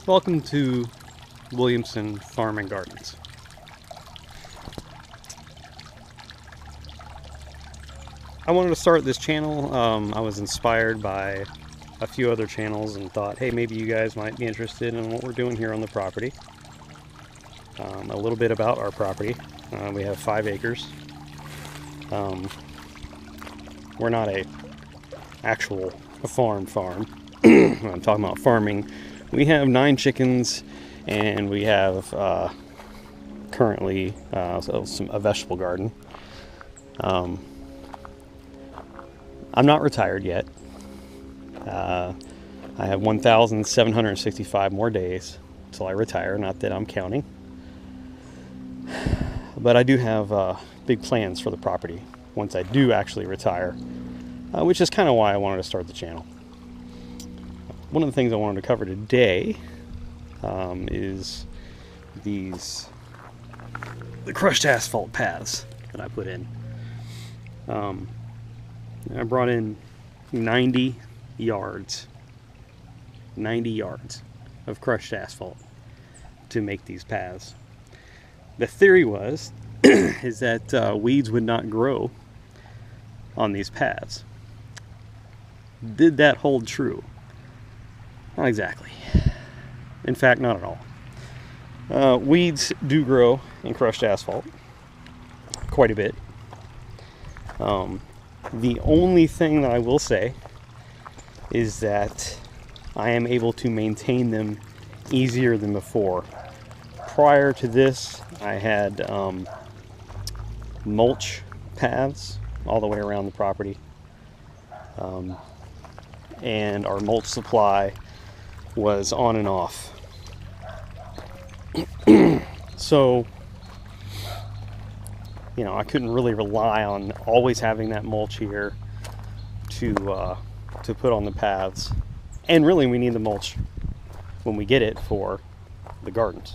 Welcome to Williamson Farm and Gardens. I wanted to start this channel. I was inspired by a few other channels and thought, hey, maybe you guys might be interested in what we're doing here on the property. A little bit about our property. We have 5 acres. We're not a actual farm. I'm talking about farming. We have 9 chickens, and we have currently a vegetable garden. I'm not retired yet. I have 1,765 more days till I retire. Not that I'm counting, but I do have big plans for the property once I do actually retire, which is kind of why I wanted to start the channel. One of the things I wanted to cover today is the crushed asphalt paths that I put in. I brought in 90 yards of crushed asphalt to make these paths. The theory was is that weeds would not grow on these paths. Did that hold true? Not exactly. In fact, not at all. Weeds do grow in crushed asphalt quite a bit. The only thing that I will say is that I am able to maintain them easier than before. Prior to this, I had mulch paths all the way around the property. And our mulch supply was on and off. So, I couldn't really rely on always having that mulch here to put on the paths. And really, we need the mulch when we get it for the gardens.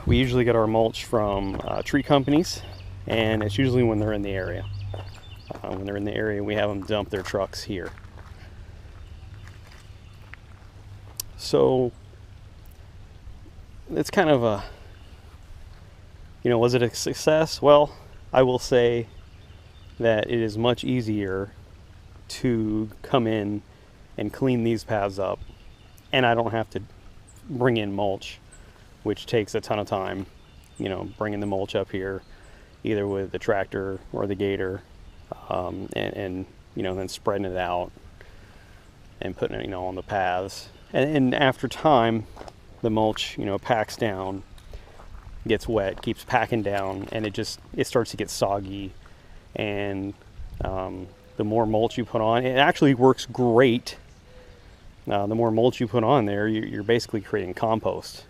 We usually get our mulch from tree companies, and it's usually when they're in the area. When they're in the area, we have them dump their trucks here. So it's kind of a, was it a success? Well, I will say that it is much easier to come in and clean these paths up, and I don't have to bring in mulch, which takes a ton of time, bringing the mulch up here, either with the tractor or the gator, and then spreading it out and putting it, on the paths. And after time, the mulch, packs down, gets wet, keeps packing down, and it starts to get soggy. And the more mulch you put on, it actually works great. The more mulch you put on there, you're basically creating compost.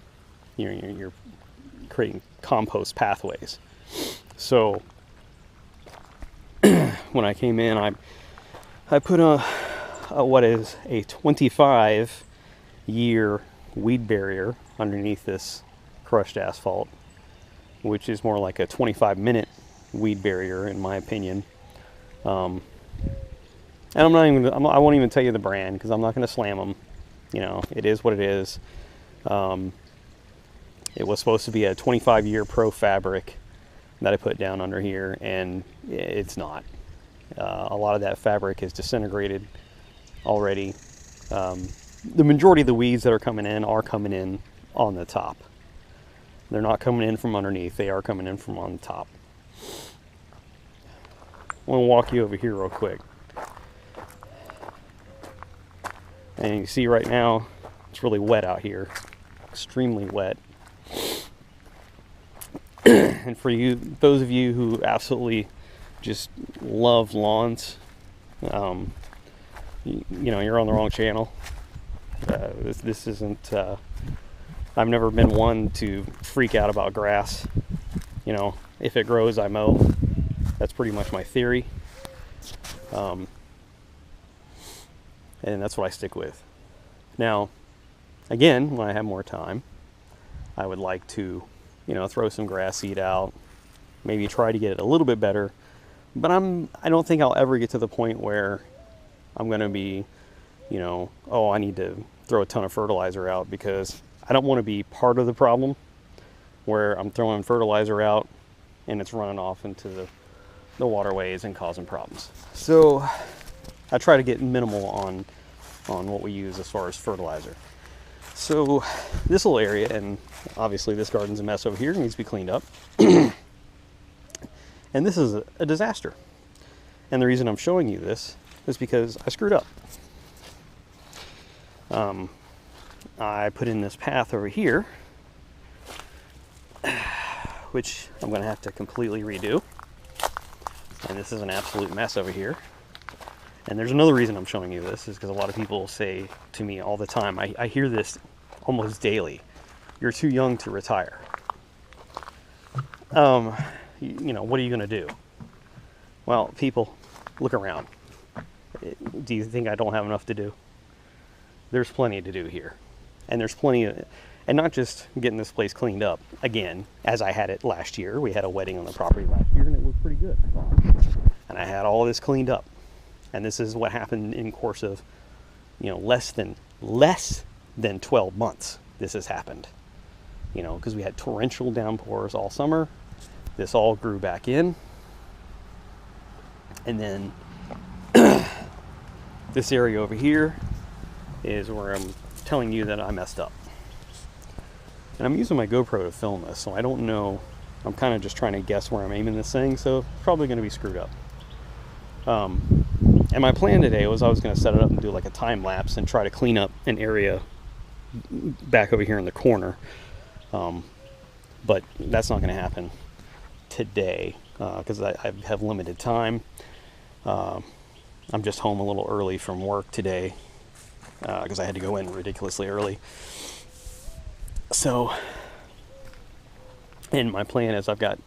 You're creating compost pathways. So when I came in, I put what is a 25-year weed barrier underneath this crushed asphalt, which is more like a 25-minute weed barrier in my opinion. And I won't even tell you the brand because I'm not going to slam them. It is what it is. It was supposed to be a 25-year pro fabric that I put down under here, and it's not. A lot of that fabric is disintegrated already. The majority of the weeds that are coming in on the top. They're not coming in from underneath. They are coming in from on the top. I want to walk you over here real quick. And you can see right now, it's really wet out here. Extremely wet. And for those of you who absolutely just love lawns, you're on the wrong channel. This isn't, I've never been one to freak out about grass. If it grows, I mow. That's pretty much my theory. And that's what I stick with. Now, again, when I have more time, I would like to, throw some grass seed out, maybe try to get it a little bit better. But I don't think I'll ever get to the point where I'm going to be you know, oh, I need to throw a ton of fertilizer out, because I don't want to be part of the problem where I'm throwing fertilizer out and it's running off into the waterways and causing problems. So I try to get minimal on what we use as far as fertilizer. So this little area, and obviously this garden's a mess over here, needs to be cleaned up. And this is a disaster. And the reason I'm showing you this is because I screwed up. I put in this path over here, which I'm going to have to completely redo. And this is an absolute mess over here. And there's another reason I'm showing you this, is because a lot of people say to me all the time, I hear this almost daily, you're too young to retire. You know, what are you going to do? Well, people, look around. Do you think I don't have enough to do? There's plenty to do here. And there's plenty of, and not just getting this place cleaned up, again, as I had it last year. We had a wedding on the property last year and it looked pretty good, I thought. And I had all this cleaned up. And this is what happened in course of, you know, less than 12 months this has happened. You know, because we had torrential downpours all summer. This all grew back in. And then this area over here is where I'm telling you that I messed up. And I'm using my GoPro to film this, so I don't know. I'm kind of just trying to guess where I'm aiming this thing, so it's probably going to be screwed up. And my plan today was I was going to set it up and do like a time lapse and try to clean up an area back over here in the corner. But that's not going to happen today because I have limited time. I'm just home a little early from work today because I had to go in ridiculously early. So, and my plan is I've got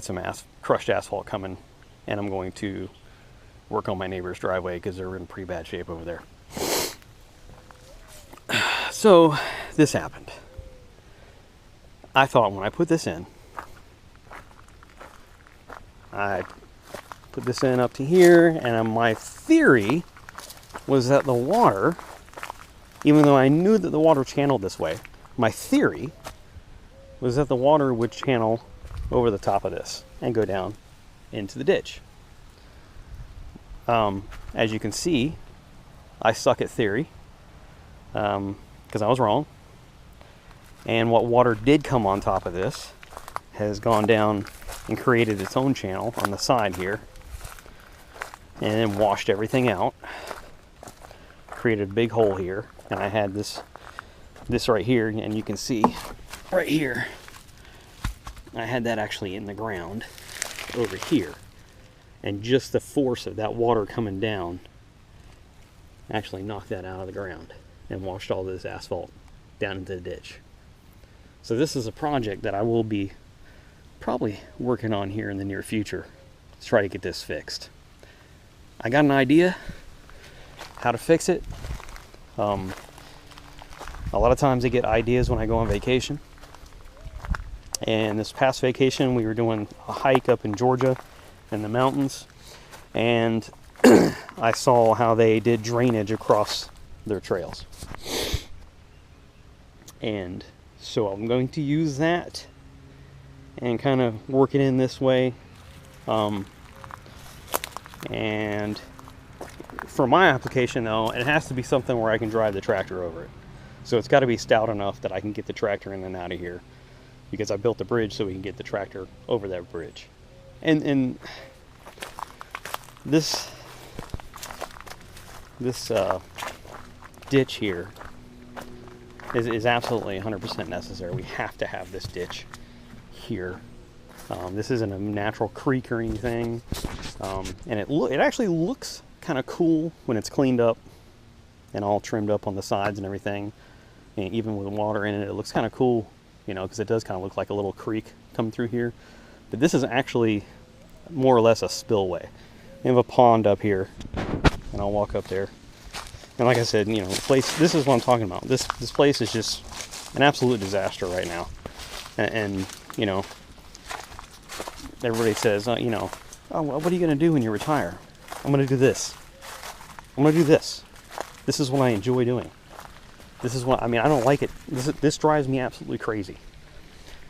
some crushed asphalt coming, and I'm going to work on my neighbor's driveway because they're in pretty bad shape over there. So this happened. I thought when I put this in, I put this in up to here, and my theory was that the water, even though I knew that the water channeled this way, my theory was that the water would channel over the top of this and go down into the ditch. As you can see, I suck at theory because I was wrong. And what water did come on top of this has gone down and created its own channel on the side here, and then washed everything out, created a big hole here. And I had this right here, and you can see right here, I had that actually in the ground over here. And just the force of that water coming down actually knocked that out of the ground and washed all this asphalt down into the ditch. So this is a project that I will be probably working on here in the near future to try to get this fixed. I got an idea how to fix it. A lot of times I get ideas when I go on vacation. And this past vacation we were doing a hike up in Georgia in the mountains, and I saw how they did drainage across their trails. And so I'm going to use that and kind of work it in this way. And for my application though, it has to be something where I can drive the tractor over it. So it's got to be stout enough that I can get the tractor in and out of here, because I built the bridge so we can get the tractor over that bridge. And this ditch here is absolutely 100% necessary. We have to have this ditch here. This isn't a natural creek or anything, and it actually looks kind of cool when it's cleaned up and all trimmed up on the sides and everything. And even with water in it, it looks kind of cool, you know, because it does kind of look like a little creek coming through here. But this is actually more or less a spillway. We have a pond up here, and I'll walk up there. And like I said, you know, the place, this is what I'm talking about. This place is just an absolute disaster right now. And you know, everybody says, you know, oh, well, what are you going to do when you retire? I'm going to do this. I'm going to do this. This is what I enjoy doing. This is what, I mean, I don't like it. This drives me absolutely crazy.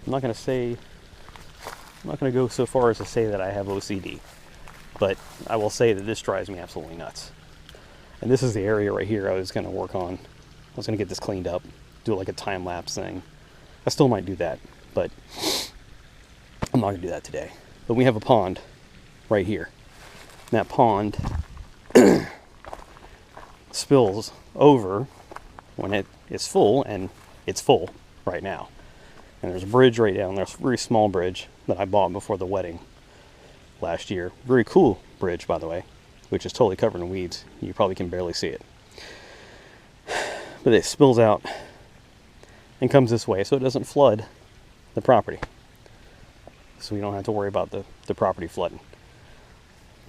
I'm not going to go so far as to say that I have OCD, but I will say that this drives me absolutely nuts. And this is the area right here I was going to work on. I was going to get this cleaned up, do like a time-lapse thing. I still might do that, but I'm not going to do that today. But we have a pond right here. And that pond spills over when it is full, and it's full right now. And there's a bridge right down there, a very small bridge that I bought before the wedding last year. Very cool bridge, by the way, which is totally covered in weeds. You probably can barely see it. But it spills out and comes this way so it doesn't flood the property. So we don't have to worry about the property flooding.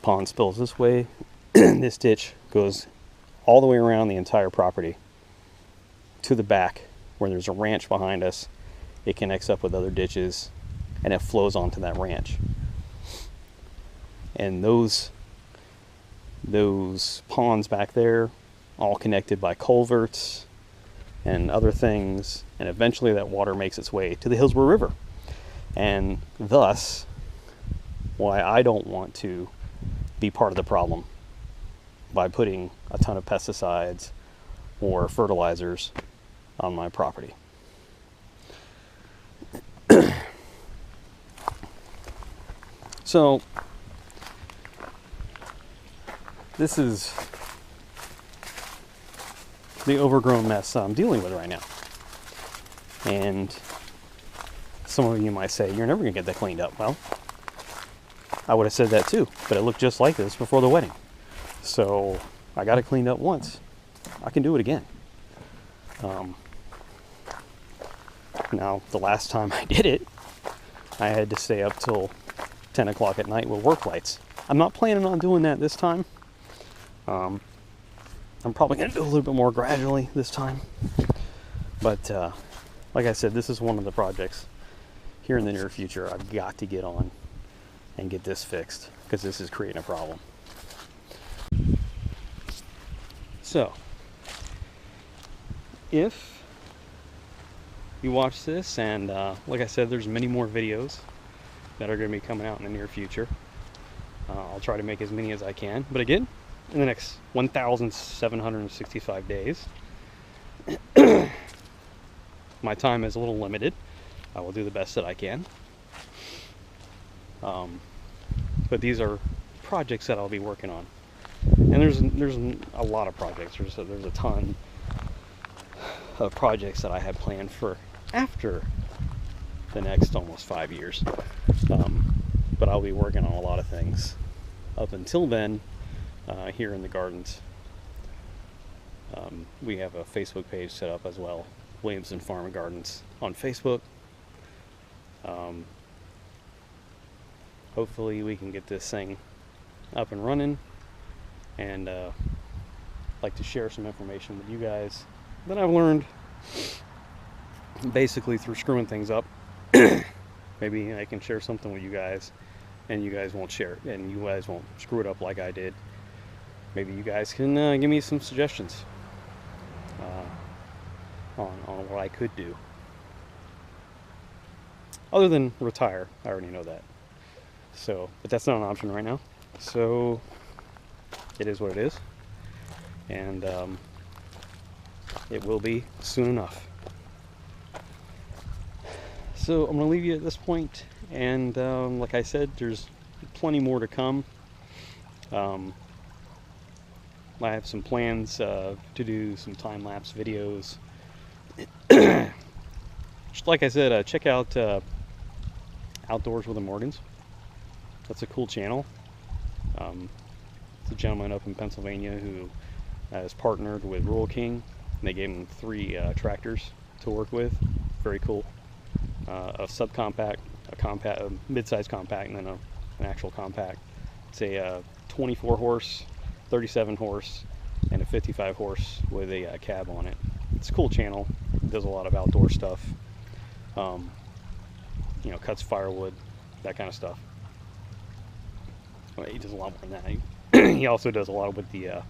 Pond spills this way. This ditch goes all the way around the entire property to the back where there's a ranch behind us. It connects up with other ditches and it flows onto that ranch. And those ponds back there, all connected by culverts and other things, and eventually that water makes its way to the Hillsborough River. And thus, why I don't want to be part of the problem by putting a ton of pesticides or fertilizers on my property. So, this is the overgrown mess I'm dealing with right now. And some of you might say, you're never going to get that cleaned up. Well, I would have said that too, but it looked just like this before the wedding. So, I got it cleaned up once. I can do it again. Now, the last time I did it, I had to stay up till 10 o'clock at night with work lights. I'm not planning on doing that this time. I'm probably going to do a little bit more gradually this time. But like I said, this is one of the projects here in the near future I've got to get on and get this fixed, because this is creating a problem. So, if you watch this, and like I said, there's many more videos that are going to be coming out in the near future. I'll try to make as many as I can. But again, in the next 1,765 days, my time is a little limited. I will do the best that I can. But these are projects that I'll be working on. And there's a lot of projects. There's a ton of projects that I have planned for after the next almost 5 years. But I'll be working on a lot of things up until then here in the gardens. We have a Facebook page set up as well, Williamson Farm and Gardens on Facebook. Hopefully we can get this thing up and running, and like to share some information with you guys that I've learned basically through screwing things up. Maybe I can share something with you guys and you guys won't share, and you guys won't screw it up like I did. Maybe you guys can give me some suggestions on what I could do. Other than retire, I already know that. So, but that's not an option right now. So, it is what it is. And it will be soon enough. So, I'm going to leave you at this point. And like I said, there's plenty more to come. I have some plans to do some time-lapse videos. Just like I said, check out Outdoors with the Morgans. That's a cool channel. It's a gentleman up in Pennsylvania who has partnered with Rural King, and they gave him 3 tractors to work with. Very cool. A subcompact, a mid-size compact, and then an actual compact. It's a 24 horse, 37 horse, and a 55 horse with a cab on it. It's a cool channel. It does a lot of outdoor stuff. You know, cuts firewood, that kind of stuff. Well, he does a lot more than that. He also does a lot with the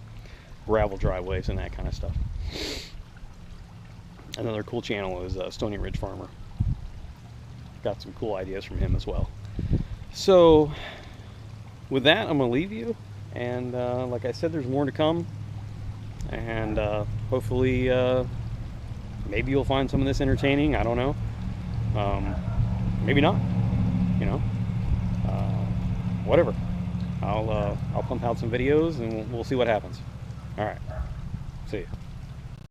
gravel driveways and that kind of stuff. Another cool channel is Stony Ridge Farmer. Got some cool ideas from him as well. So with that, I'm gonna leave you, and like I said, there's more to come, and hopefully maybe you'll find some of this entertaining. I don't know. Maybe not, you know. Whatever. I'll pump out some videos and we'll see what happens. All right. See you.